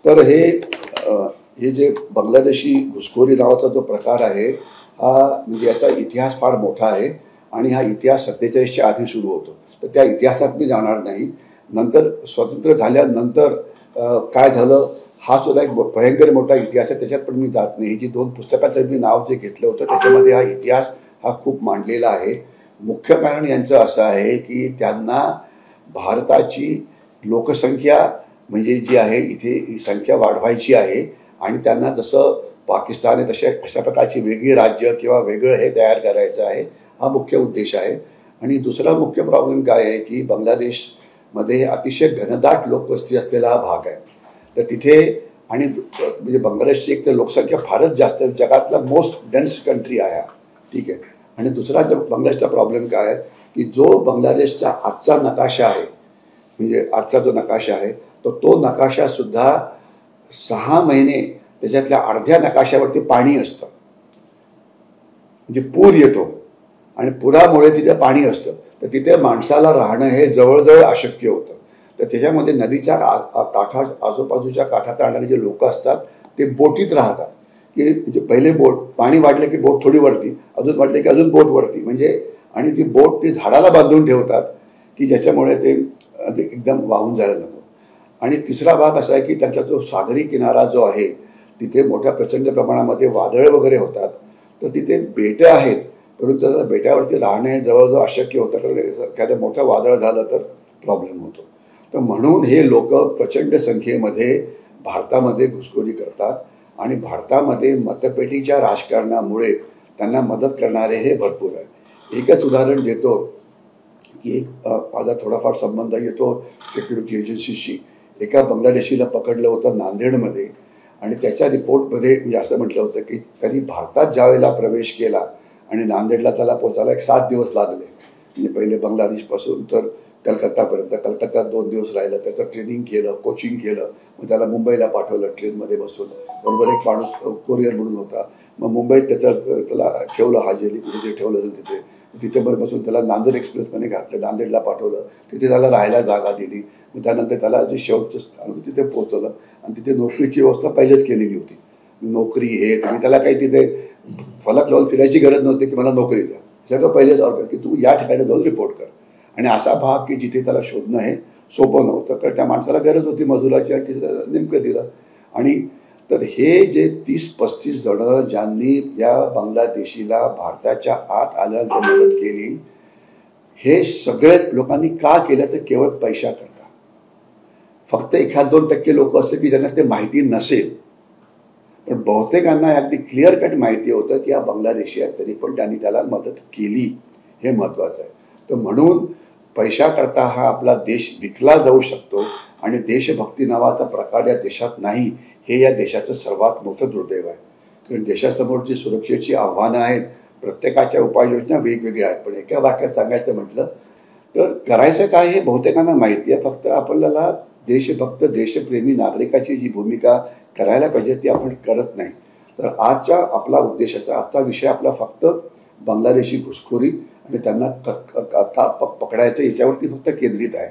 तर हे जे बांगलादेशी घुसखोरी नावाचा जो प्रकार आहे हा म्हणजे याचा इतिहास फार मोठा आहे आणि हा इतिहास 47च्या आधी सुरू होतो. तर त्या इतिहासात मी जाणार नाही. नंतर स्वतंत्र झाल्यानंतर काय झालं हा सुद्धा एक भयंकर मोठा इतिहास आहे, त्याच्यात पण मी जात नाही. ही जी 2 पुस्तकाचं मी नाव जे घेतलं होतं त्याच्यामध्ये हा इतिहास हा खूप मांडलेला आहे. मुख्य कारण यांचं असं आहे की त्यांना भारताची लोकसंख्या म्हणजे जी आहे इथे ही संख्या वाढवायची आहे आणि त्यांना जसं पाकिस्तान आहे तशा अशा प्रकारची वेगळी राज्य किंवा वेगळं हे तयार करायचं आहे, हा मुख्य उद्देश आहे. आणि दुसरा मुख्य प्रॉब्लेम काय आहे की बांगलादेशमध्ये अतिशय घनदाट लोकवस्ती असलेला हा भाग आहे. तर तिथे आणि म्हणजे बांगलादेशची एक तर लोकसंख्या फारच जास्त, जगातला मोस्ट डेन्स कंट्री आहे, ठीक आहे. आणि दुसरा बांगलादेशचा प्रॉब्लेम काय आहे की जो बांगलादेशचा आजचा नकाशा आहे म्हणजे आजचा जो नकाशा आहे तो नकाशा सुद्धा 6 महिने त्याच्यातल्या अर्ध्या नकाशावरती पाणी असतं, म्हणजे पूर येतो आणि पुरामुळे तिथे पाणी असतं. तर तिथे माणसाला राहणं हे जवळजवळ अशक्य होतं. तर त्याच्यामध्ये नदीच्या काठा आजूबाजूच्या काठात राहणारे जे लोक असतात ते बोटीत राहतात की म्हणजे पहिले बोट पाणी वाढलं की बोट थोडी वरती, अजून वाढले की अजून बोट वरती, म्हणजे आणि ती बोट ती झाडाला बांधून ठेवतात की ज्याच्यामुळे ते एकदम वाहून जायला नको. आणि तिसरा भाग असा आहे की त्यांचा जो सागरी किनारा जो आहे तिथे मोठ्या प्रचंड प्रमाणामध्ये वादळ वगैरे होतात. तर तिथे बेटं आहेत परंतु त्या बेटावरती राहणे जवळजवळ अशक्य होतं, कारण एखादं मोठं वादळ झालं तर प्रॉब्लेम होतो. तर म्हणून हे लोक प्रचंड संख्येमध्ये भारतामध्ये घुसखोरी करतात आणि भारतामध्ये मतपेटीच्या राजकारणामुळे त्यांना मदत करणारे हे भरपूर आहे. एकच उदाहरण देतो की माझा थोडाफार संबंध येतो सिक्युरिटी एजन्सीशी. एका बांगलादेशीला पकडलं होतं नांदेडमध्ये आणि त्याच्या रिपोर्टमध्ये म्हणजे असं म्हटलं होतं की त्यांनी भारतात ज्यावेळेला प्रवेश केला आणि नांदेडला त्याला पोहोचायला 7 दिवस लागले. म्हणजे पहिले बांगलादेशपासून तर कलकत्तापर्यंत, कलकत्त्यात 2 दिवस राहिलं, त्याचं ट्रेनिंग केलं, कोचिंग केलं, मग त्याला मुंबईला पाठवलं ट्रेनमध्ये बसून. बरोबर एक माणूस कोरियर म्हणून होता, मग मुंबईत त्याला ठेवलं हाजेली कुठे ठेवलं असेल तिथे बसून त्याला नांदेड एक्सप्रेसमध्ये घातलं, नांदेडला पाठवलं, तिथे त्याला राहायला जागा दिली. मग त्यानंतर त्याला जे शेवटचं स्थान होतं तिथे पोहोचवलं आणि तिथे नोकरीची व्यवस्था पहिलेच केलेली होती. नोकरी हे तुम्ही त्याला काही तिथे फलक लावून फिरायची गरज नव्हती की मला नोकरी द्या, सगळं पहिलेच ऑर्डर की तू या ठिकाणी जाऊन रिपोर्ट कर. आणि असा भाग की जिथे त्याला शोधणं हे सोपं नव्हतं, कारण त्या माणसाला गरज होती मजुराची आणि तिथे नेमकं दिलं. आणि तर हे जे 30-35 जण ज्यांनी या बांगलादेशीला भारताच्या आत आल्यानंतर मदत केली, हे सगळे लोकांनी का केलं तर केवळ पैशाकरता. फक्त 1-2% लोक असते की ज्यांना ते माहिती नसेल, पण बहुतेकांना अगदी क्लिअर कट माहिती होतं की हा बांगलादेशी आहे, तरी पण त्यांनी त्याला मदत केली, हे महत्त्वाचं आहे. तर म्हणून पैशाकरता हा आपला देश विकला जाऊ शकतो आणि देशभक्ती नावाचा प्रकार या देशात नाही, हे या देशाचं सर्वात मोठं दुर्दैव आहे. कारण देशासमोर जी सुरक्षेची आव्हानं आहेत, प्रत्येकाच्या उपाययोजना वेगवेगळ्या आहेत. पण एका वाक्यात सांगायचं म्हटलं तर करायचं काय हे बहुतेकांना माहिती आहे, फक्त आपल्याला देशभक्त देशप्रेमी नागरिकाची जी भूमिका करायला पाहिजे ती आपण करत नाही. तर आजच्या आपला उद्देशाचा आजचा विषय आपला फक्त बांगलादेशी घुसखोरी आणि त्यांना पकडायचं याच्यावरती फक्त केंद्रित आहे.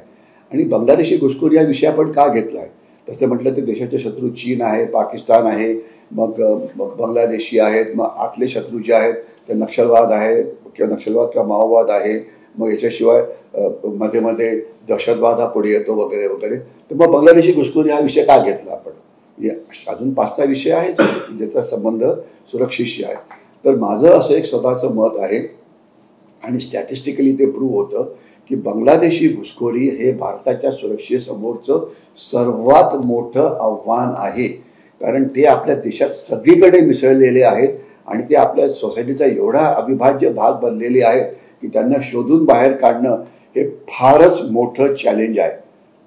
आणि बांगलादेशी घुसखोरी हा विषय आपण का घेतला आहे तसं म्हटलं तर देशाचे शत्रू चीन आहे, पाकिस्तान आहे, मग बांगलादेशी आहेत, मग आतले शत्रू जे आहेत ते नक्षलवाद आहे किंवा नक्षलवाद किंवा माओवाद आहे, मग याच्याशिवाय मध्ये मध्ये दहशतवाद हा पुढे येतो वगैरे वगैरे. तर मग बांगलादेशी घुसखोरी हा विषय का घेतला आपण, अजून 5-6 विषय आहेत ज्याचा संबंध सुरक्षेशी आहे. तर माझं असं एक स्वतःचं मत आहे आणि स्टॅटिस्टिकली ते प्रूव्ह होतं की बांगलादेशी घुसखोरी हे भारताच्या सुरक्षेसमोरचं सर्वात मोठं आव्हान आहे. कारण ते आपल्या देशात सगळीकडे मिसळलेले आहेत आणि ते आपल्या सोसायटीचा एवढा अविभाज्य भाग बनलेले आहेत की त्यांना शोधून बाहेर काढणं हे फारच मोठं चॅलेंज आहे.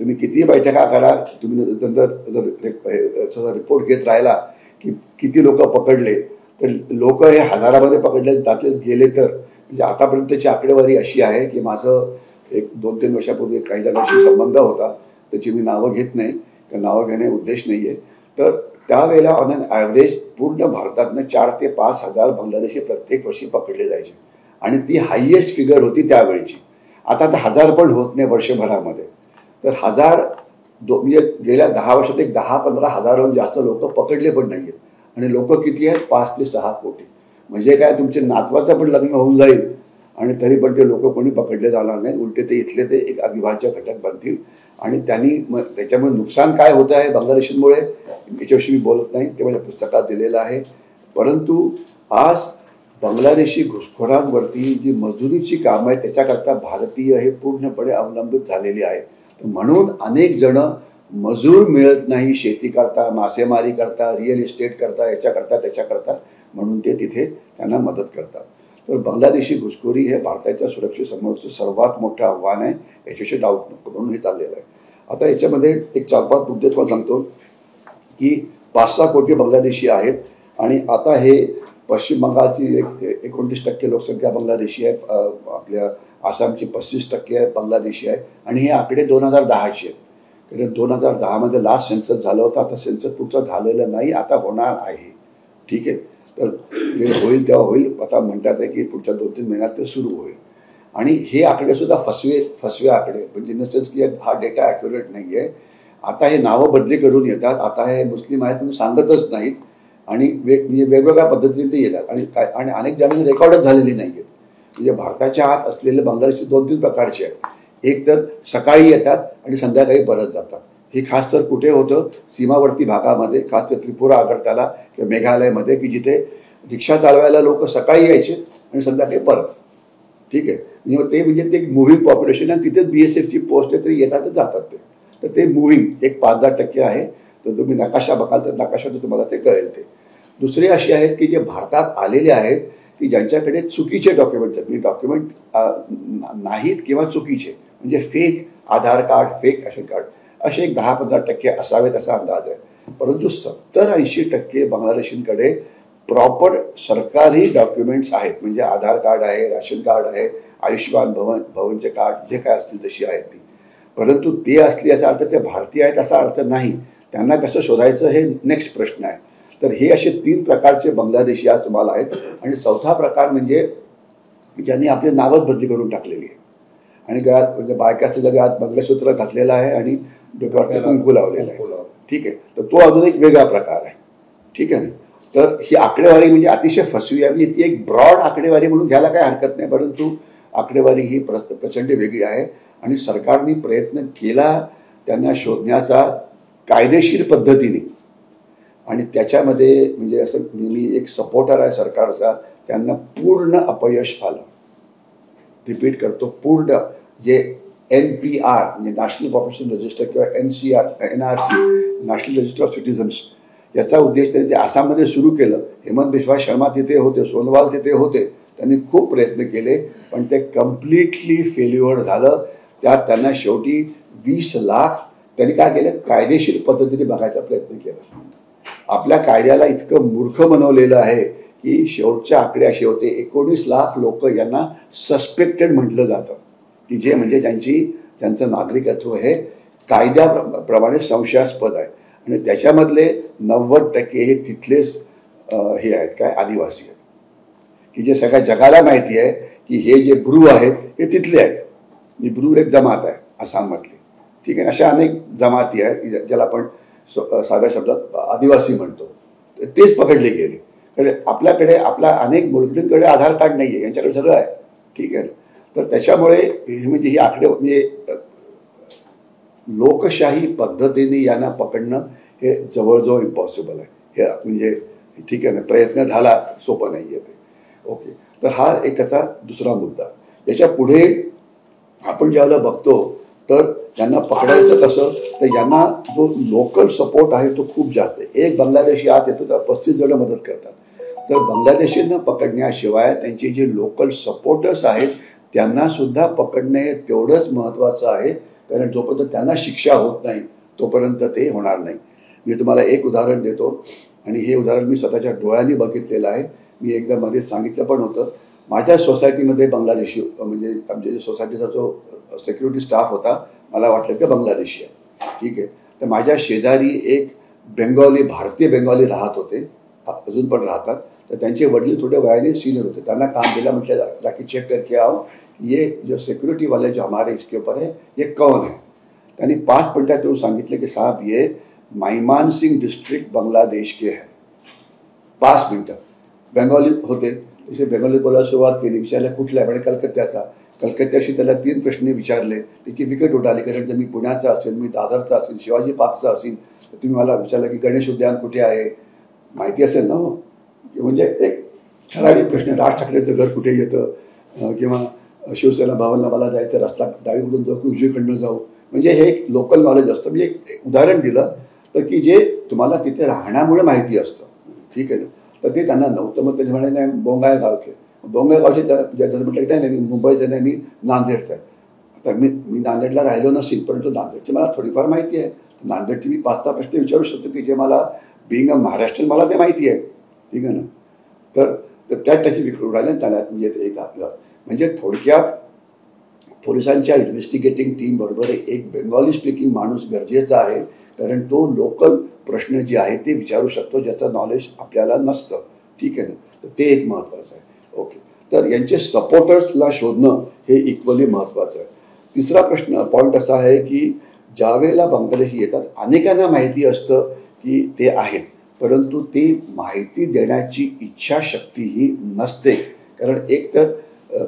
तुम्ही कितीही बैठका करा, तुम्ही जर रिपोर्ट घेत राहिला की किती लोक पकडले तर लोक हे हजारामध्ये पकडले जाते गेले तर म्हणजे आतापर्यंतची आकडेवारी अशी आहे की माझं एक 2-3 वर्षापूर्वी काही जणांशी संबंध होता, त्याची मी नावं घेत नाही, त्या नावं घेणे उद्देश नाही आहे. तर त्यावेळेला ऑन अन ॲव्हरेज पूर्ण भारतातनं 4 ते 5 हजार बांगलादेशी प्रत्येक वर्षी पकडले जायचे आणि ती हायेस्ट फिगर होती त्यावेळेची. आता तर 1000 पण होत नाही वर्षभरामध्ये. तर 1000 म्हणजे गेल्या 10 वर्षात एक 10-15 हजाराहून जास्त लोक पकडले पण नाही आहेत आणि लोक किती आहेत 5 ते 6 कोटी. म्हणजे काय तुमच्या नातवाचं पण लग्न होऊन जाईल आणि तरी पण ते लोक कोणी पकडले जाणार नाही. उलटे ते इथले ते एक अविभाज्य घटक बनतील आणि त्यांनी त्याच्यामुळे नुकसान काय होतं आहे बांगलादेशींमुळे याच्याविषयी मी बोलत नाही, ते माझ्या पुस्तकात दिलेलं आहे. परंतु आज बांगलादेशी घुसखोरांवरती जी मजुरीची कामं आहेत त्याच्याकरता भारतीय हे पूर्णपणे अवलंबित झालेली आहेत. म्हणून अनेक जण मजूर मिळत नाही शेती करता, मासेमारी करता, रिअल इस्टेट करता, याच्याकरता त्याच्याकरता, म्हणून ते तिथे त्यांना मदत करतात. तर बांगलादेशी घुसखोरी हे भारताच्या सुरक्षेसमोरचं सर्वात मोठं आव्हान आहे, याच्याविषयी डाऊट नको, म्हणून हे चाललेलं आहे. आता याच्यामध्ये एक 4-5 मुद्दे तुम्हाला सांगतो की 5-6 कोटी बांगलादेशी आहेत आणि आता हे पश्चिम बंगालची 29% लोकसंख्या बांगलादेशी आहे, आपल्या आसामची 35% बांगलादेशी आहे आणि हे आकडे 2010चे आहेत. कारण 2010मध्ये लास्ट सेन्सस झालं होतं, आता सेन्सस पुढचं झालेलं नाही, आता होणार आहे. ठीक आहे, तर जे होईल तेव्हा होईल. आता म्हणतात आहे की पुढच्या 2-3 महिन्यात ते सुरू होईल. आणि हे आकडे सुद्धा फसवे आकडे, म्हणजे इन द सेन्स की हा डेटा ॲक्युरेट नाही आहे. आता हे नावं बदली करून येतात, आता हे मुस्लिम आहेत म्हणून सांगतच नाहीत आणि म्हणजे वेगवेगळ्या पद्धतीने ते येतात आणि अनेक जणांनी रेकॉर्डच झालेली नाही आहेत. म्हणजे भारताच्या आत असलेले बांगलादेशी 2-3 प्रकारचे आहेत. एक तर सकाळी येतात आणि संध्याकाळी परत जातात. हे खास तर कुठे होतं, सीमावर्ती भागामध्ये, खास तर त्रिपुरा, अगरतला किंवा मेघालयमध्ये, की जिथे रिक्षा चालवायला लोक सकाळी यायचे आणि संध्याकाळी परत. ठीक आहे, म्हणजे ते मुव्हिंग पॉप्युलेशन आणि तिथेच BSFची पोस्ट आहे, तरी येतातच जातात ते. तर ते मुव्हिंग एक 5-10% आहे. तर तुम्ही नकाशा बघाल तर नकाशातून तुम्हाला ते कळेल. ते दुसरे असे आहेत की जे भारतात आलेले आहेत की ज्यांच्याकडे चुकीचे डॉक्युमेंट आहेत, म्हणजे डॉक्युमेंट नाहीत किंवा चुकीचे, म्हणजे फेक आधार कार्ड, फेक रेशन कार्ड, असे एक 10-15% असावेत असा अंदाज आहे. परंतु 70-80% बांगलादेशींकडे प्रॉपर सरकारी डॉक्युमेंट्स आहेत, म्हणजे आधार कार्ड आहे, राशन कार्ड आहे, आयुष्यमान भवनचे कार्ड, जे काय असतील तशी आहेत ती. परंतु ते असली याचा अर्थ ते भारतीय आहेत असा अर्थ नाही. त्यांना कसं शोधायचं हे नेक्स्ट प्रश्न आहे. तर हे असे 3 प्रकारचे बांगलादेशी आज तुम्हाला आहेत. आणि 4था प्रकार म्हणजे ज्यांनी आपले नावच बदली करून टाकलेली आहे आणि गळ्यात, म्हणजे बायकाच्या गळ्यात मंगळसूत्र घातलेलं आहे आणि डोक्यावरती कुंकू लावलेलं आहे. ठीक आहे, तर तो अजून एक वेगळा प्रकार आहे. ठीक आहे ना. तर ही आकडेवारी म्हणजे अतिशय फसवी आहे. म्हणजे ती एक ब्रॉड आकडेवारी म्हणून घ्यायला काही हरकत नाही, परंतु आकडेवारी ही प्रचंड वेगळी आहे आणि सरकारने प्रयत्न केला त्यांना शोधण्याचा कायदेशीर पद्धतीने. आणि त्याच्यामध्ये म्हणजे असं मी एक सपोर्टर आहे सरकारचा, त्यांना पूर्ण अपयश आलं. रिपीट करतो, पूर्ण. जे NPR म्हणजे नॅशनल पॉप्युलेशन रजिस्टर किंवा NRC national register of citizens, याचा उद्देश त्यांनी जे आसाममध्ये सुरू केलं, हेमंत बिस्वा शर्मा तिथे होते, सोनोवाल तिथे होते, त्यांनी खूप प्रयत्न केले पण ते कम्प्लिटली फेल्युअर झालं. त्यात त्यांना शेवटी 20 लाख त्यांनी काय केलं, कायदेशीर पद्धतीने बघायचा प्रयत्न केला. आपल्या कायद्याला इतकं मूर्ख बनवलेलं आहे की शेवटचे आकडे असे होते, 19 लाख लोक यांना सस्पेक्टेड म्हटलं जातं, की जे म्हणजे ज्यांचं नागरिकत्व हे कायद्याप्रमाणे संशयास्पद आहे आणि त्याच्यामधले 90% हे तिथलेच हे आहेत, काय आदिवासी आहेत, की जे सगळ्या जगाला माहिती आहे की हे जे ब्रू आहेत हे तिथले आहेत. ब्रू एक जमात आहे आसाममधली. ठीक आहे, अशा अनेक जमाती आहेत ज्याला आपण साध्या शब्दात आदिवासी म्हणतो. तेच पकडले गेले. कारण आपल्याकडे आपल्या अनेक मुस्लिमकडे आधार कार्ड नाही आहे, यांच्याकडे सगळं आहे. ठीक आहे, तर त्याच्यामुळे म्हणजे ही आकडे म्हणजे लोकशाही पद्धतीने यांना पकडणं हे जवळजवळ इम्पॉसिबल आहे. हे म्हणजे ठीक आहे ना, प्रयत्न झाला, सोपं नाही आहे ते. ओके, तर हा एक त्याचा दुसरा मुद्दा. याच्या पुढे आपण ज्यावेळेला बघतो तर यांना पकडायचं कसं, तर यांना जो लोकल सपोर्ट आहे तो खूप जास्त आहे. एक बांगलादेशी आत येतो तर 35 जण मदत करतात. तर बांगलादेशींना पकडण्याशिवाय त्यांचे जे लोकल सपोर्टर्स आहेत त्यांना सुद्धा पकडणे हे तेवढंच महत्त्वाचं आहे. कारण जोपर्यंत त्यांना शिक्षा होत नाही तोपर्यंत ते होणार नाही. मी तुम्हाला एक उदाहरण देतो आणि हे उदाहरण मी स्वतःच्या डोळ्यांनी बघितलेलं आहे. मी एकदा मध्ये सांगितलं पण होतं. माझ्या सोसायटीमध्ये बांगलादेशी म्हणजे आमच्या जे सोसायटीचा जो सिक्युरिटी स्टाफ होता, मला वाटलं की बांगलादेशी आहे. ठीक आहे, तर माझ्या शेजारी एक भारतीय बेंगॉली राहत होते, अजून पण राहतात. तर त्यांचे वडील थोडे वयाने सीनियर होते. त्यांना काम दिला, म्हटलं जाके चेक करके आओ ये जो सिक्योरिटी वाले जो हमारे इसके ऊपर है ये कौन है. त्यांनी 5 मिनिटात येऊन सांगितले की साहब ये माईमान सिंग डिस्ट्रिक्ट बांग्लादेश के है. 5 मिनिटं. बेंगॉली होते, तसे बेंगॉली बोलायला सुरुवात केली. विचारलं कुठला आहे, म्हणजे कलकत्त्याचा. कलकत्त्याशी त्याला 3 प्रश्न विचारले. त्याची विकेट उडाली, कारण जर मी पुण्याचा असेल, मी दादरचा असेल, शिवाजी पार्कचा असेल, तर तुम्ही मला विचारलं की गणेश उद्यान कुठे आहे, माहिती असेल ना. म्हणजे एक ठराविक प्रश्न, राज ठाकरेंचं घर कुठे येतं, किंवा शिवसेना भवनला मला जायचं, रस्ता डावीकडून जाऊ की उजवीकडनं जाऊ, म्हणजे हे एक लोकल नॉलेज असतं. म्हणजे एक उदाहरण दिलं तर की जे तुम्हाला तिथे राहण्यामुळे माहिती असतं, ठीक आहे ना. तर ते त्यांना नव्हतं. मग ते म्हणाले नाही बोंगाय गावचे, बोंगाय गावचे त्याचं म्हटलं की नाही मी मुंबईचं नाही, मी नांदेडचं आहे. आता मी नांदेडला राहिलो नसेल, परंतु नांदेडची मला थोडीफार माहिती आहे. नांदेडची मी 5-6 प्रश्न विचारू शकतो की जे मला बिंग अ महाराष्ट्रीयन मला ते माहिती आहे, ठीक आहे ना. तर त्यात त्याची विक्री उडाली आणि त्याला म्हणजे ते एक आपलं म्हणजे थोडक्यात पोलिसांच्या इन्व्हेस्टिगेटिंग टीमबरोबर एक बेंगॉली स्पीकिंग माणूस गरजेचा आहे, कारण तो लोकल प्रश्न जे आहे ते विचारू शकतो ज्याचं नॉलेज आपल्याला नसतं, ठीक आहे ना. तर ते एक महत्त्वाचं आहे. ओके, तर यांचे सपोर्टर्सला शोधणं हे इक्वली महत्त्वाचं आहे. तिसरा पॉईंट असा आहे की ज्यावेळेला बांगलादेशी येतात अनेकांना माहिती असतं की ते आहेत, परंतु ती माहिती देण्याची इच्छाशक्तीही नसते. कारण एक तर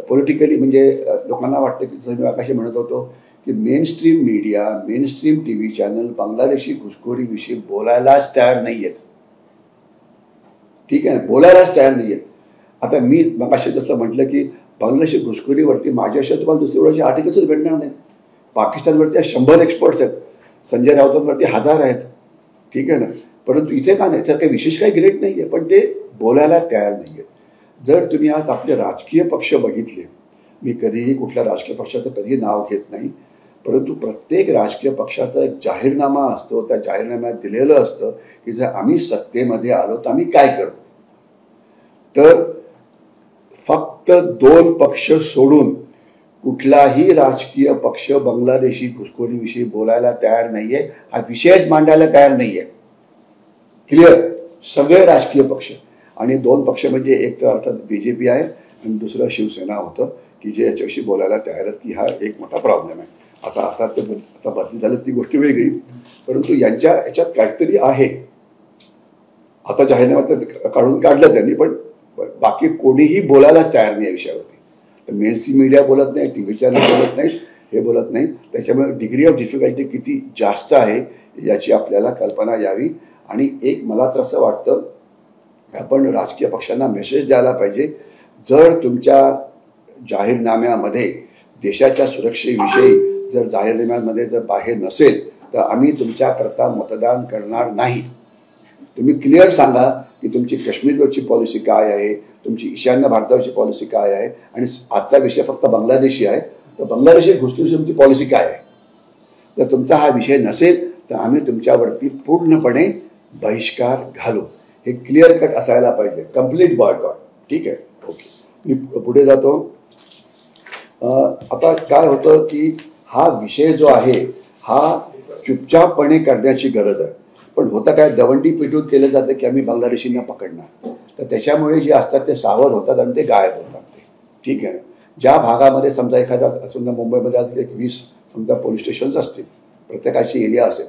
पॉलिटिकली म्हणजे लोकांना वाटतं की जसं मी आकाशी म्हणत होतो की mainstream media, mainstream TV channel बांगलादेशी घुसखोरीविषयी बोलायलाच तयार नाही आहेत, ठीक आहे ना, बोलायलाच तयार नाही आहेत. आता मी मगाशी जसं म्हटलं की बांगलादेशी घुसखोरीवरती माझ्याशिवाय तुम्हाला दुसऱ्या वेळेची आर्टिकल्सच भेटणार नाहीत. पाकिस्तानवरती 100 एक्सपर्ट्स आहेत, संजय राऊतांवरती 1000 आहेत, ठीक आहे ना. परंतु इथे का नाही, तर ते विशेष काही ग्रेट नाही आहे, पण ते बोलायला तयार नाही आहेत. जर तुम्ही आज आपले राजकीय पक्ष बघितले, मी कधीही कुठल्या राजकीय पक्षाचं कधीही नाव घेत नाही, परंतु प्रत्येक राजकीय पक्षाचा एक जाहीरनामा असतो. त्या जाहीरनाम्यात दिलेलं असतं की जर आम्ही सत्तेमध्ये आलो तर आम्ही काय करू. तर फक्त 2 पक्ष सोडून कुठलाही राजकीय पक्ष बांगलादेशी घुसखोरीविषयी बोलायला तयार नाहीये, हा विषयच मांडायला तयार नाहीये. क्लिअर, सगळे राजकीय पक्ष. आणि 2 पक्ष म्हणजे एक तर अर्थात BJP आहे आणि दुसरं शिवसेना होतं की जे याच्याविषयी बोलायला तयार आहेत की हा एक मोठा प्रॉब्लेम आहे. आता बदली झाली ती गोष्ट वेगळी, परंतु याच्यात काहीतरी आहे. आता जाहीरनाम्यात काढून काढलं त्यांनी, पण बाकी कोणीही बोलायलाच तयार नाही या विषयावरती. तर मेन स्ट्रीम मीडिया बोलत नाही, TV चॅनल बोलत नाही, हे बोलत नाही. त्याच्यामुळे डिग्री ऑफ डिफिकल्टी किती जास्त आहे याची आपल्याला कल्पना यावी. आणि एक मला तर असं वाटतं आपण राजकीय पक्षांना मेसेज द्यायला पाहिजे, जर तुमच्या जाहीरनाम्यामध्ये देशाच्या सुरक्षेविषयी जर जाहीरनाम्यामध्ये जर बाहेर नसेल तर आम्ही तुमच्याकरता मतदान करणार नाही. तुम्ही क्लिअर सांगा की तुमची काश्मीरवरची पॉलिसी काय आहे, तुमची ईशान्य भारतावरची पॉलिसी काय आहे, आणि आजचा विषय फक्त बांगलादेशी आहे तर बांगलादेशी घुसखोरीची तुमची पॉलिसी काय आहे. जर तुमचा हा विषय नसेल तर आम्ही तुमच्यावरती पूर्णपणे बहिष्कार घालू. हे क्लिअर कट असायला पाहिजे, कम्प्लीट बॉयकॉट, ठीक आहे. ओके, मी पुढे जातो. आता काय होतं की हा विषय जो आहे हा चुपचापपणे करण्याची गरज आहे. पण होतं काय, दवंडी पिटून केलं जातं की आम्ही बांगलादेशींना पकडणार, तर त्याच्यामुळे जे असतात ते सावध होतात आणि ते गायब होतात ते, ठीक आहे ना. ज्या भागामध्ये समजा एखादा समजा मुंबईमध्ये आज 20 समजा पोलीस स्टेशन्स असतील, प्रत्येकाची एरिया असेल,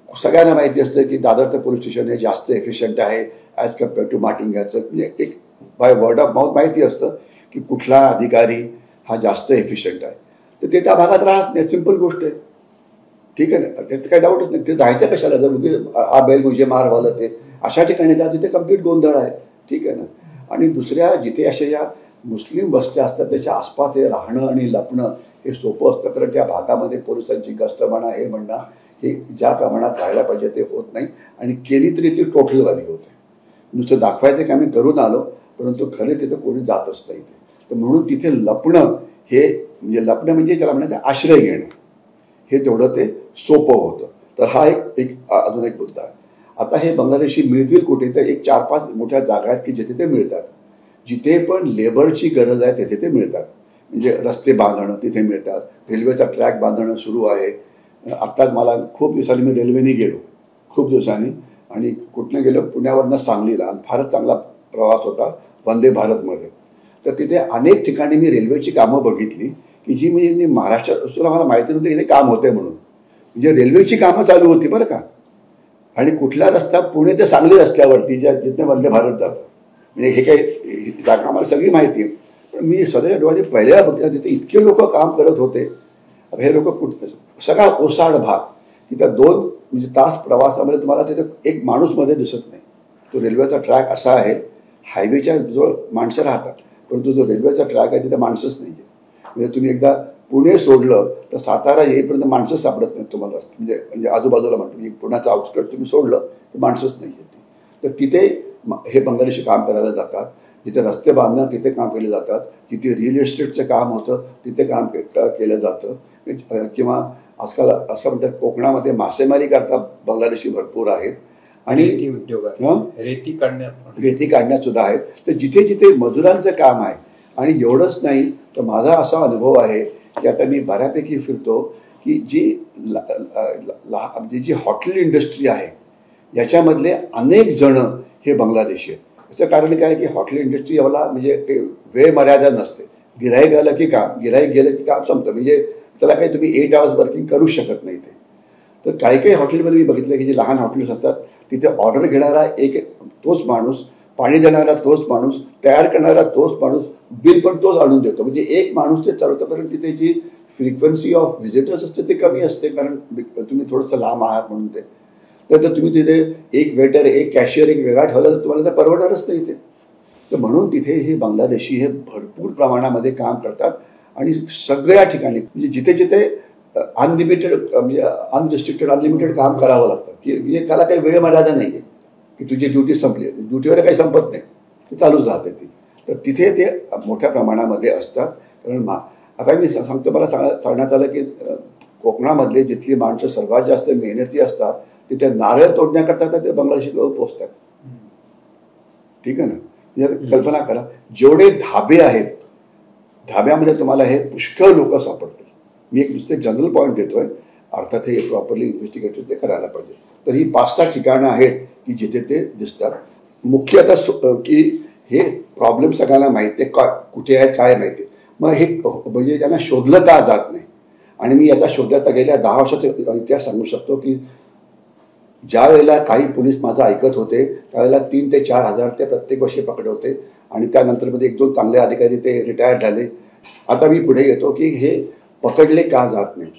सगळ्यांना माहिती असतं की दादरचं पोलीस स्टेशन हे जास्त एफिशियंट आहे ॲज कम्पेअर टू माटुंग्याचं. म्हणजे एक बाय वर्ड ऑफ माउथ माहिती असतं की कुठला अधिकारी हा जास्त एफिशियंट आहे, तर ते त्या भागात राहत नाही. सिम्पल गोष्ट आहे, ठीक आहे ना. त्यात काही डाऊटच नाही. ते जायचं कशाला, जर आ बैल मुझे मार वालं ते अशा ठिकाणी जा तिथे कम्प्लीट गोंधळ आहे, ठीक आहे ना. आणि दुसऱ्या जिथे अशा या मुस्लिम वस्त्या असतात त्याच्या आसपास हे राहणं आणि लपणं हे सोपं असतं, कारण त्या भागामध्ये पोलिसांची गस्त म्हणा हे म्हणा हे ज्या प्रमाणात राहायला पाहिजे ते होत नाही. आणि केली तरी ती टोटलवाली होते. नुसतं दाखवायचं की आम्ही करून आलो, परंतु खरे तिथं कोणी जातच नाही ते. तर म्हणून तिथे लपणं हे म्हणजे लपणं म्हणजे त्याला म्हणायचं आश्रय घेणं, हे तेवढं ते सोपं होतं. तर हा एक अजून एक मुद्दा आहे. आता हे बांगलादेशी मिळतील कुठे, तर एक 4-5 मोठ्या जागा आहेत की जिथे ते मिळतात. जिथे पण लेबरची गरज आहे तिथे ते मिळतात. म्हणजे रस्ते बांधणं तिथे मिळतात, रेल्वेचा ट्रॅक बांधणं सुरू आहे. आत्ताच मला खूप दिवसांनी मी रेल्वेने गेलो, खूप दिवसांनी, आणि कुठनं गेलो, पुण्यावरनं सांगलीला, आणि फारच चांगला प्रवास होता वंदे भारतमध्ये. तर तिथे अनेक ठिकाणी मी रेल्वेची कामं बघितली की जी म्हणजे महाराष्ट्रात असून आम्हाला माहिती नव्हती की ते काम होते म्हणून. म्हणजे रेल्वेची कामं चालू होती बरं का. आणि कुठला रस्ता पुणे ते सांगली रस्त्यावरती जिथं वंदे भारत जातं, म्हणजे हे काही जागा आम्हाला सगळी माहिती आहे. पण मी सगळ्या डोळ्याने पहिल्या बघितल्या तिथे इतके लोक काम करत होते. हे लोक कुठं सगळा ओसाड भाग, तिथं 2 म्हणजे तास प्रवासामध्ये तुम्हाला तिथे एक माणूस मध्ये दिसत नाही. तो रेल्वेचा ट्रॅक असा आहे, हायवेच्या जवळ माणसं राहतात, परंतु जो रेल्वेचा ट्रॅक आहे तिथे माणसंच नाही आहे. म्हणजे तुम्ही एकदा पुणे सोडलं तर सातारा येईपर्यंत माणसं सापडत नाहीत तुम्हाला. म्हणजे आजूबाजूला म्हणतो म्हणजे पुण्याचं आउटस्कट तुम्ही सोडलं तर माणसंच नाही येते. तर तिथे हे बांगलादेशी काम करायला जातात. जिथे रस्ते बांधणं तिथे काम केले जातात, जिथे रिअल इस्टेटचं काम होतं तिथे काम केलं जातं. किंवा आजकाल असं म्हणतात कोकणामध्ये मासेमारी करता बांगलादेशी भरपूर आहेत. आणि रेती काढण्यात सुद्धा आहेत. तर जिथे जिथे मजुरांचं काम आहे. आणि एवढंच नाही तर माझा असा अनुभव आहे की आता मी बऱ्यापैकी फिरतो की जी हॉटेल इंडस्ट्री आहे याच्यामधले अनेक जण हे बांगलादेशी आहेत. याचं कारण काय की हॉटेल इंडस्ट्री याला म्हणजे वेळ मर्यादा नसते. गिराईक आलं की काम, गिराईक गेलं की काम संपतं. म्हणजे त्याला काही तुम्ही 8 hours वर्किंग करू शकत नाही ते. तर काही काही हॉटेलमध्ये मी बघितलं की जे लहान हॉटेल्स असतात तिथे ऑर्डर घेणारा तोच माणूस, पाणी देणारा तोच माणूस, तयार करणारा तोच माणूस, बिल पण तोच आणून देतो. म्हणजे एक माणूस ते चालवतं. कारण तिथे जी फ्रिक्वेन्सी ऑफ व्हिजिटर्स असते ते कमी असते, कारण तुम्ही थोडंसं लांब आहात म्हणून ते. तर तुम्ही तिथे एक वेटर, एक कॅशियर, एक वेगळा ठेवला तर तुम्हाला ते परवडणारच नाही ते. तर म्हणून तिथे हे बांगलादेशी हे भरपूर प्रमाणामध्ये काम करतात. आणि सगळ्या ठिकाणी म्हणजे जिथे जिथे अनलिमिटेड म्हणजे अनरिस्ट्रिक्टेड अनलिमिटेड काम करावं लागतं की म्हणजे त्याला काही वेळ मर्यादा नाही आहे की तुझी ड्युटी संपली, ड्युटीवर काही संपत नाही, ते चालूच राहते ती. तर तिथे ते मोठ्या प्रमाणामध्ये असतात. कारण आता मी सांगतो, मला सांगण्यात आलं की कोकणामधले जिथली माणसं सर्वात जास्त मेहनती असतात तिथे नारळ तोडण्याकरता ते बांगलादेशी लोक पोचतात. ठीक आहे ना. म्हणजे कल्पना करा जेवढे धाबे आहेत, धाब्यामध्ये तुम्हाला हे पुष्कळ लोक सापडतील. मी एक नुसते जनरल पॉईंट देतोय, अर्थात हे प्रॉपरली इन्व्हेस्टिगेटेड ते करायला पाहिजे. तर ही 5-6 ठिकाणं आहेत की जिथे ते दिसतात. मुख्य आता की हे प्रॉब्लेम सगळ्यांना माहिती आहे, कुठे आहेत काय माहिती आहे. मग हे म्हणजे त्यांना शोधलं का जात नाही. आणि मी याचा शोधल्याचा गेल्या 10 वर्षाचा इतिहास सांगू शकतो की ज्या वेळेला काही पोलीस माझं ऐकत होते त्यावेळेला 3 ते 4 हजार ते प्रत्येक वर्षी पकडवते. आणि त्यानंतर मध्ये 1-2 चांगले अधिकारी ते रिटायर झाले. आता मी पुढे येतो की हे पकडले का जात नाही.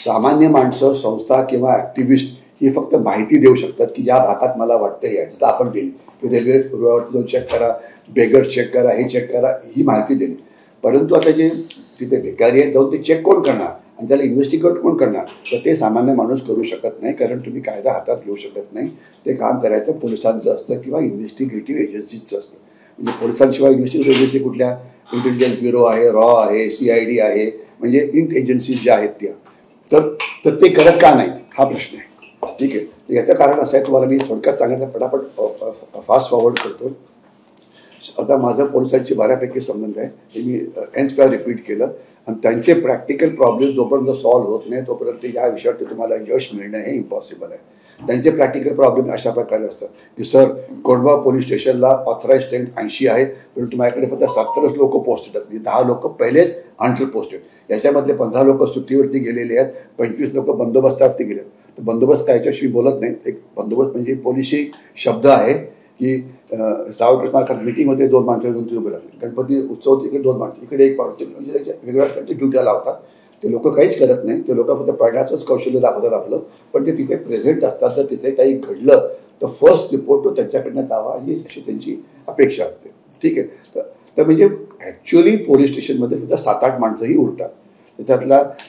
सामान्य माणसं, संस्था किंवा ॲक्टिव्हिस्ट ही फक्त माहिती देऊ शकतात की या भागात मला वाटतं आहे, जसं आपण दिली की रेल्वे रुळावरती जाऊन चेक करा, बेगर चेक करा, हे चेक करा, ही माहिती दिली. परंतु आता जे तिथे भिकारी आहेत जाऊन ते चेक कोण करणार आणि त्याला इन्व्हेस्टिगेट कोण करणार, तर ते सामान्य माणूस करू शकत नाही. कारण तुम्ही कायदा हातात घेऊ शकत नाही. ते काम करायचं पोलिसांचं असतं किंवा इन्व्हेस्टिगेटिव्ह एजन्सीजचं असतं. म्हणजे पोलिसांशिवाय इन्व्हेस्टिगेटिव्ह एजन्सी कुठल्या, इंटेलिजन्स ब्युरो आहे, रॉ आहे, CID आहे, म्हणजे इंट एजन्सीज ज्या आहेत त्या. तर ते करत का नाही हा प्रश्न आहे. ठीक आहे. तर याचं कारण असं आहे, तुम्हाला मी थोडक्यात सांगायचं, पटापट फास्ट फॉरवर्ड करतो. आता माझं पोलिसांशी बऱ्यापैकी संबंध आहे, हे मी nth वेळा रिपीट केलं. आणि त्यांचे प्रॅक्टिकल प्रॉब्लेम जोपर्यंत सॉल्व्ह होत नाही तोपर्यंत या विषयावरती तुम्हाला यश मिळणं हे इम्पॉसिबल आहे. त्यांचे प्रॅक्टिकल प्रॉब्लेम अशा प्रकारे असतात की सर, कोंढवा पोलीस स्टेशनला ऑथराईज स्ट्रेंथ 80 आहे, परंतु माझ्याकडे फक्त 70च लोक पोस्टेड आहेत. म्हणजे 10 लोक पहिलेच अंडर पोस्टेड, याच्यामधले 15 लोक सुट्टीवरती गेलेले आहेत, 25 लोक बंदोबस्तावरती गेले आहेत. तर बंदोबस्त त्याच्याशी बोलत नाही. एक बंदोबस्त म्हणजे पॉलिसी शब्द आहे की सावरकृष्ण मार्गात मीटिंग होते, 2 माणसं येऊन तिथे उभे राहतात. गणपती उत्सव इकडे 2 माणसं, इकडे 1 माणूस, म्हणजे त्याच्या वेगवेगळ्या त्यांच्या ड्युट्या लावतात. ते लोक काहीच करत नाही. ते लोक फक्त पडण्याचंच कौशल्य दाखवतात आपलं, पण ते तिथे प्रेझेंट असतात. तर तिथे काही घडलं तर फर्स्ट रिपोर्ट तो त्यांच्याकडनं जावा ही अशी त्यांची अपेक्षा असते. ठीक आहे. तर म्हणजे ॲक्च्युअली पोलीस स्टेशनमध्ये फक्त 7-8 माणसंही उरतात तर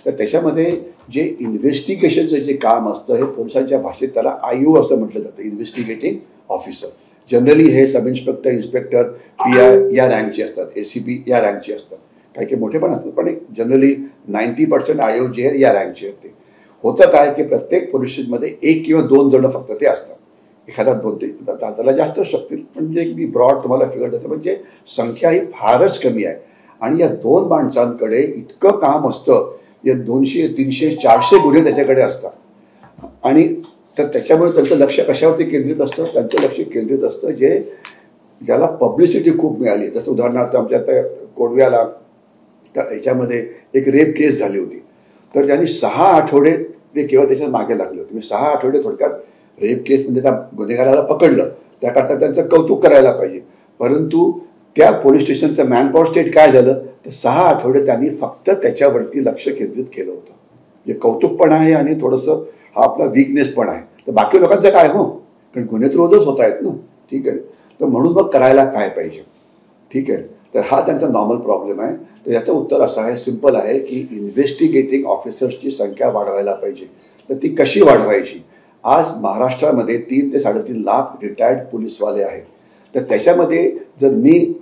त्याच्यामध्ये जे इन्व्हेस्टिगेशनचं जे काम असतं हे पोलिसांच्या भाषेत त्याला IO असं म्हटलं जातं, इन्व्हेस्टिगेटिंग ऑफिसर. जनरली हे सब इन्स्पेक्टर, इन्स्पेक्टर, PI या रँकचे असतात, ACP या रँकचे असतात. काही मोठे पण असतात, पण जनरली 90% IO जे या रँकचे आहेत. ते होतं काय की प्रत्येक पोलीस स्टेशनमध्ये 1 किंवा 2 जण फक्त ते असतात. एखादा 2-3 त्याला जास्त शकतील, म्हणजे मी ब्रॉड तुम्हाला फिगर देतो. म्हणजे संख्या ही फारच कमी आहे. आणि या 2 माणसांकडे इतकं काम असतं, या 200, 300, 400 गुन्हे त्याच्याकडे असतात. आणि तर त्याच्यामुळे त्यांचं लक्ष कशावरती केंद्रित असतं, त्यांचं लक्ष केंद्रित असतं ज्याला पब्लिसिटी खूप मिळाली. जसं उदाहरणार्थ आमच्या आता कोंढव्याला याच्यामध्ये एक रेप केस झाली होती. तर त्यांनी 6 आठवडे ते केवळ त्याच्याच मागे लागले होते. 6 आठवडे थोडक्यात रेप केसमध्ये त्या गुन्हेगाराला पकडलं, त्याकरता त्यांचं कौतुक करायला पाहिजे. परंतु त्या पोलीस स्टेशनचं मॅनपॉवर स्टेट काय झालं तर 6 आठवडे त्यांनी फक्त त्याच्यावरती लक्ष केंद्रित केलं होतं. म्हणजे कौतुक पण आहे आणि थोडंसं हा आपला वीकनेस पण आहे. तर बाकी लोकांचं काय हो, कारण गुन्हे रोजच होत आहेत ना. ठीक आहे, तर म्हणून मग करायला काय पाहिजे. ठीक आहे, तर हा त्यांचा नॉर्मल प्रॉब्लेम आहे. तर याचं उत्तर असं आहे, सिम्पल आहे, की इन्व्हेस्टिगेटिंग ऑफिसर्सची संख्या वाढवायला पाहिजे. तर ती कशी वाढवायची. आज महाराष्ट्रामध्ये 3 ते 3.5 लाख रिटायर्ड पोलीसवाले आहेत. तर त्याच्यामध्ये जर मी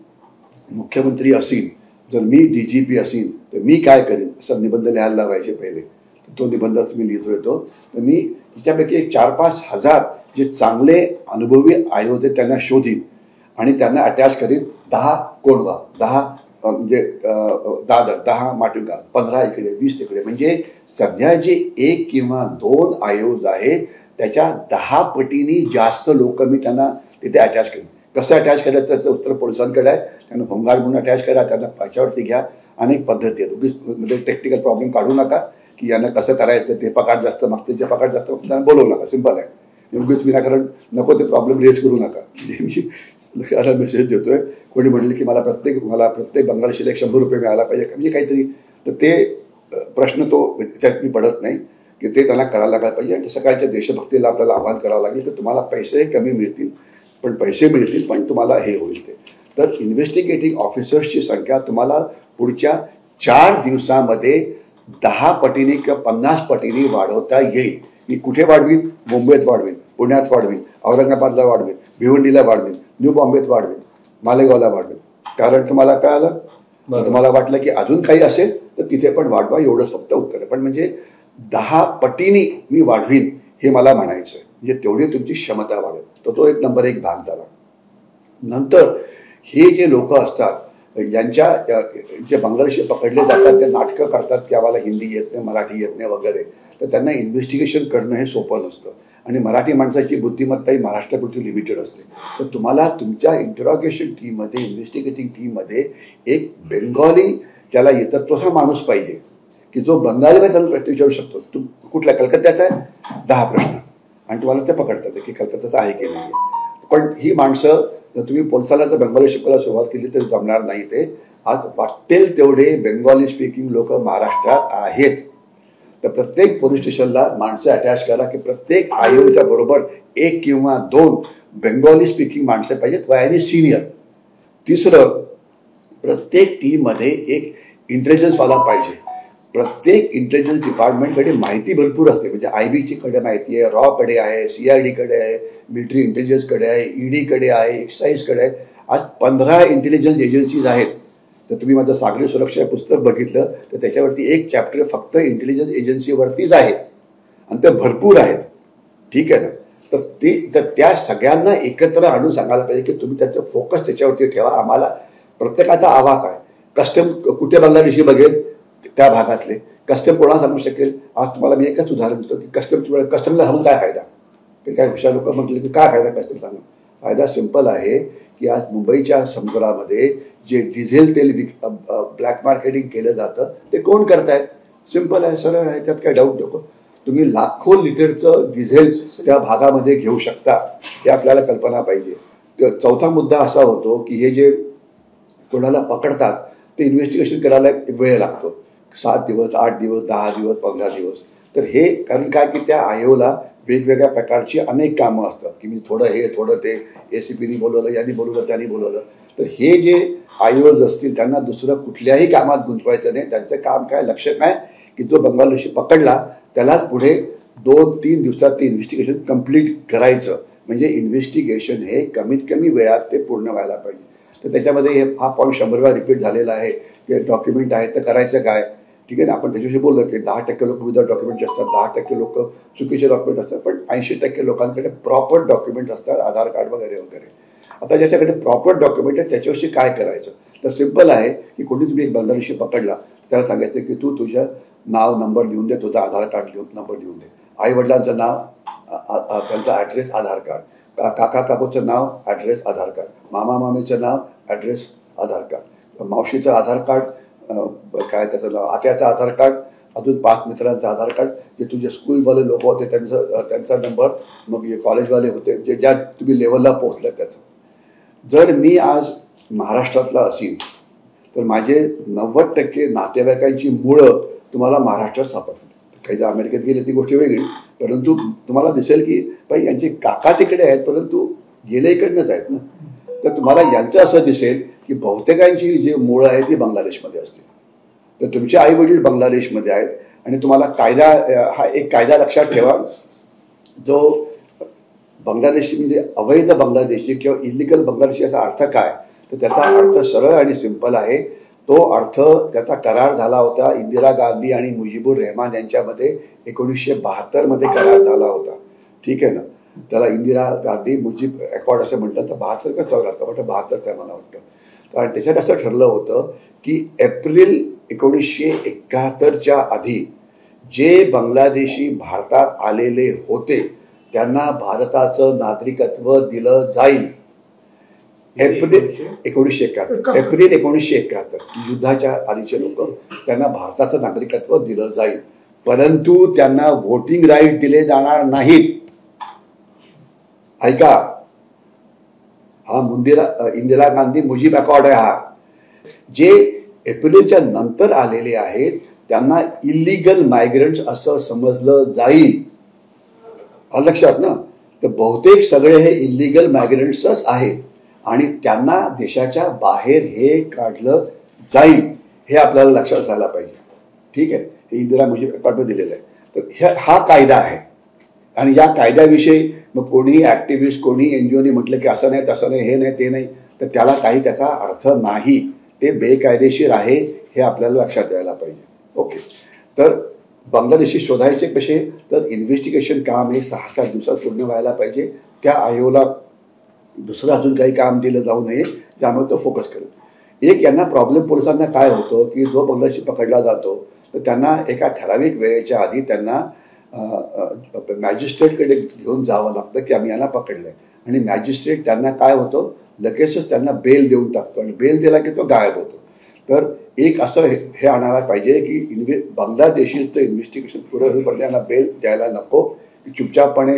मुख्यमंत्री असीन, जर मी DGP असीन, तर मी काय करीन असा निबंध लिहायला लावायचे पहिले. तो निबंध मी लिहितो येतो. तर मी त्याच्यापैकी 4-5 हजार जे चांगले अनुभवी आयोधे त्यांना शोधीन आणि त्यांना अटॅच करीन. 10 कोंडवा, 10 म्हणजे दादर, 10 माटुंगा, 15 इकडे, 20 तिकडे. म्हणजे सध्या जे 1 किंवा 2 आयोग आहेत त्याच्या 10 पटीने जास्त लोक मी त्यांना तिथे अटॅच करेन. कसं अटॅच करायचं त्याचं उत्तर पोलिसांकडे आहे. त्यांना होमगार्ड म्हणून अटॅच करा, त्यांना पाच्यावरती घ्या. अनेक पद्धती आहेत. उगीच म्हणजे टेक्निकल प्रॉब्लेम काढू नका की यांना कसं करायचं, ते पगार जास्त मागते, जे पगार जास्त मागते त्यांना बोलवू नका. सिंपल आहे. उगीच विनाकारण नको ते प्रॉब्लेम रेज करू नका. मी मेसेज देतोय, कोणी म्हटलं की मला प्रत्येक बंगाली 100 रुपये मिळायला पाहिजे म्हणजे काहीतरी, तर ते प्रश्न तो त्यात मी पडत नाही की ते त्यांना करायला लागला पाहिजे. आणि सकाळच्या देशभक्तीला आपल्याला आव्हान करावं लागेल तर तुम्हाला पैसे कमी मिळतील, पण पैसे मिळतील, पण तुम्हाला हे होईल. ते तर इन्व्हेस्टिगेटिंग ऑफिसर्सची संख्या तुम्हाला पुढच्या 4 दिवसामध्ये 10 पटीने किंवा 50 पटीने वाढवता येईल. मी कुठे वाढवीन. मुंबईत वाढवीन, पुण्यात वाढवीन, औरंगाबादला वाढवीन, भिवंडीला वाढवीन, न्यू बॉम्बेत वाढवीन, मालेगावला वाढवीन. कारण तुम्हाला कळालं, तुम्हाला वाटलं की अजून काही असेल तर तिथे पण वाढवा. एवढंच फक्त उत्तर आहे. पण म्हणजे 10 पटीने मी वाढवीन हे मला म्हणायचं आहे. म्हणजे तेवढी तुमची क्षमता वाढेल. तो 1 नंबर 1 भाग झाला. नंतर हे जे लोक असतात यांच्या जे बांगलादेशी पकडले जातात ते नाटकं करतात की आम्हाला हिंदी येत नाही, मराठी येत नाही वगैरे. तर त्यांना इन्व्हेस्टिगेशन करणं हे सोपं नसतं. आणि मराठी माणसाची बुद्धिमत्ता ही महाराष्ट्रापुरती लिमिटेड असते. तर तुम्हाला तुमच्या इंटरॉगेशन टीममध्ये, इन्व्हेस्टिगेटिंग टीममध्ये एक बेंगॉली ज्याला येतं तसा माणूस पाहिजे की जो बंगालीमध्ये त्याला प्रश्न विचारू शकतो. तू कुठल्या कलकत्त्याचा आहे, 10 प्रश्न, आणि तुम्हाला ते पकडतात की कलकत्त्याचा आहे की नाही. पण ही माणसं तुम्ही पोलिसाला जर बेंगॉली शिकवायला सुरुवात केली तरी जमणार नाही. ते आज वाटेल तेवढे बेंगॉली स्पीकिंग लोक महाराष्ट्रात आहेत. तर प्रत्येक पोलीस स्टेशनला माणसं अटॅच करा की प्रत्येक आयोच्या बरोबर 1 किंवा 2 बेंगॉली स्पीकिंग माणसं पाहिजेत, वयाने सिनियर. तिसरं, प्रत्येक टीममध्ये एक इंटेलिजन्सवाला पाहिजे. प्रत्येक इंटेलिजन्स डिपार्टमेंटकडे माहिती भरपूर असते. म्हणजे IB कडे माहिती आहे, रॉकडे आहे, CID कडे आहे, मिलिटरी इंटेलिजन्सकडे आहे, ED कडे आहे, एक्साईजकडे आहे. आज 15 इंटेलिजन्स एजन्सीज आहेत. तर तुम्ही माझं सागरी सुरक्षा पुस्तक बघितलं तर त्याच्यावरती एक चॅप्टर फक्त इंटेलिजन्स एजन्सीवरतीच आहे आणि ते भरपूर आहेत. ठीक आहे ना. तर त्या सगळ्यांना एकत्र आणून सांगायला पाहिजे की तुम्ही त्याचं फोकस त्याच्यावरती ठेवा. आम्हाला प्रत्येकाचा आवाक आहे. कस्टम कुठे बांगलादेशी बघेल त्या भागातले, कस्टम कोणाला सांगू शकेल. आज तुम्हाला मी एकच उदाहरण देतो की कस्टमला सांगून काय फायदा. काही हुशार लोक म्हटले की काय फायदा कस्टम सांगून. फायदा सिंपल आहे की आज मुंबईच्या समुद्रामध्ये जे डिझेल तेल ब्लॅक मार्केटिंग केलं जातं ते कोण करतायत. सिंपल आहे, सरळ आहे, त्यात काय डाऊट नको. तुम्ही लाखो लिटरचं डिझेल त्या भागामध्ये घेऊ शकता, हे आपल्याला कल्पना पाहिजे. चौथा मुद्दा असा होतो की हे जे कोणाला पकडतात ते इन्व्हेस्टिगेशन करायला वेळ लागतो. 7 दिवस, 8 दिवस, 10 दिवस, 15 दिवस. तर हे कारण काय की त्या आयोला वेगवेगळ्या प्रकारची अनेक कामं असतात की मी थोडं हे थोडं ते, ACPनी बोलवलं, यांनी बोलवलं, त्यांनी बोलवलं. तर हे जे आयोज असतील त्यांना दुसरं कुठल्याही कामात गुंतवायचं नाही. त्यांचं काम काय, लक्ष काय की जो बंगालदेशी पकडला त्यालाच पुढे 2-3 दिवसात ते इन्व्हेस्टिगेशन कंप्लीट करायचं. म्हणजे इन्व्हेस्टिगेशन हे कमीत कमी वेळात ते पूर्ण व्हायला पाहिजे. तर त्याच्यामध्ये हा पॉईंट 100 वेळा रिपीट झालेला आहे की डॉक्युमेंट आहे तर करायचं काय. ठीक आहे ना. आपण त्याच्याशी बोललो की 10% लोक विदाउट डॉक्युमेंटचे असतात, 10% लोक चुकीचे डॉक्युमेंट असतात, पण 80% लोकांकडे प्रॉपर डॉक्युमेंट असतात, आधार कार्ड वगैरे वगैरे. आता ज्याच्याकडे प्रॉपर डॉक्युमेंट आहे त्याच्याविषयी काय करायचं. तर सिंपल आहे की कोणी तुम्ही एक बांगलादेशी पकडला त्याला सांगायचं की तू तुझं नाव, नंबर लिहून दे, तुझा आधार कार्ड नंबर लिहून दे. आई वडिलांचं नाव, त्यांचा ॲड्रेस, आधार कार्ड. काका काकूचं नाव, ॲड्रेस, आधार कार्ड. मामा मामीचं नाव, ॲड्रेस, आधार कार्ड. मावशीचं आधार कार्ड, काय त्याचं नाव, आत्याचं आधार कार्ड, अजून 5 मित्रांचं आधार कार्ड, जे तुझे स्कूलवाले लोक होते त्यांचा नंबर, मग कॉलेजवाले होते, जे ज्या तुम्ही लेवलला पोहोचला त्याचं. जर मी आज महाराष्ट्रातला असेल तर माझे 90% नातेवाईकांची मुळं तुम्हाला महाराष्ट्रात सापडतील. काही जर अमेरिकेत गेले ती गोष्ट वेगळी, परंतु तुम्हाला दिसेल की बाई यांचे काका तिकडे आहेत परंतु गेले इकडनंच आहेत ना. तर तुम्हाला यांचं असं दिसेल की बहुतेकांची जी मुळं आहेत ती बांगलादेशमध्ये असतील. तर तुमचे आई वडील बांगलादेशमध्ये आहेत आणि तुम्हाला कायदा, हा एक कायदा लक्षात ठेवा, जो बांगलादेशी म्हणजे अवैध बांगलादेशी किंवा इलिगल बांगलादेशी याचा अर्थ काय, तर त्याचा अर्थ सरळ आणि सिंपल आहे. तो अर्थ त्याचा करार झाला होता इंदिरा गांधी आणि मुजीबुर रहमान यांच्यामध्ये 1972 मध्ये करार झाला होता. ठीक आहे ना. त्याला इंदिरा गांधी मुजीब अकॉर्ड असं म्हणतात. तर 72 का 74 वाटतं, 72 मला वाटतं. कारण त्याच्यात असं ठरलं होतं की एप्रिल 1971च्या आधी जे बांगलादेशी भारतात आलेले होते त्यांना भारताचं नागरिकत्व दिलं जाईल. एप्रिल 1971 युद्धाच्या आधीचे लोक, त्यांना भारताचं नागरिकत्व दिलं जाईल, परंतु त्यांना व्होटिंग राईट दिले जाणार नाहीत. ऐका, हा इंदिरा गांधी मुजीब अकॉर्ड आहे. हा जे एप्रिलच्या नंतर आलेले आहेत त्यांना इलिगल मायग्रंट्स असं समजलं जाईल. लक्षात ना. तर बहुतेक सगळे हे इलिगल मायग्रंट्सच आहेत आणि त्यांना देशाच्या बाहेर हे काढलं जाईल, हे आपल्याला लक्षात झालं पाहिजे. ठीक आहे. हे इंदिरा मुजीब अकॉर्डमध्ये दिलेलं आहे. तर हा कायदा आहे आणि या कायद्याविषयी मग कोणीही ॲक्टिव्हिस्ट, कोणी NGOनी म्हटलं की असं नाही तसं नाही, हे नाही ते नाही, तर त्याला काही त्याचा अर्थ नाही. ते बेकायदेशीर आहे हे आपल्याला लक्षात यायला पाहिजे. ओके. तर बांगलादेशी शोधायचे कसे, तर इन्व्हेस्टिगेशन काम हे 6-7 दिवसात पूर्ण व्हायला पाहिजे. त्या आयोगाला दुसरं अजून काही काम दिलं जाऊ नये ज्यामुळे तो फोकस करेल. एक यांना प्रॉब्लेम पोलिसांना काय होतं की जो बांगलादेशी पकडला जातो तर त्यांना एका ठराविक वेळेच्या आधी त्यांना मॅजिस्ट्रेटकडे घेऊन जावं लागतं की आम्ही यांना पकडलंय, आणि मॅजिस्ट्रेट त्यांना काय होतं लगेचच त्यांना बेल देऊन टाकतो आणि बेल दिला की तो गायब होतो. तर एक असं हे आणायला पाहिजे की बांगलादेशीचं इन्व्हेस्टिगेशन पुरं होईपर्यंत यांना बेल द्यायला नको, चुपचापपणे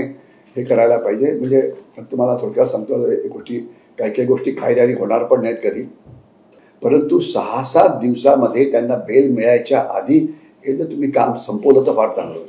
हे करायला पाहिजे. म्हणजे तुम्हाला थोडक्यात सांगतो गोष्टी, काही गोष्टी कायद्याने होणार पण नाहीत कधी, परंतु 6-7 दिवसामध्ये त्यांना बेल मिळायच्या आधी हे जर तुम्ही काम संपवलं तर फार चांगलं.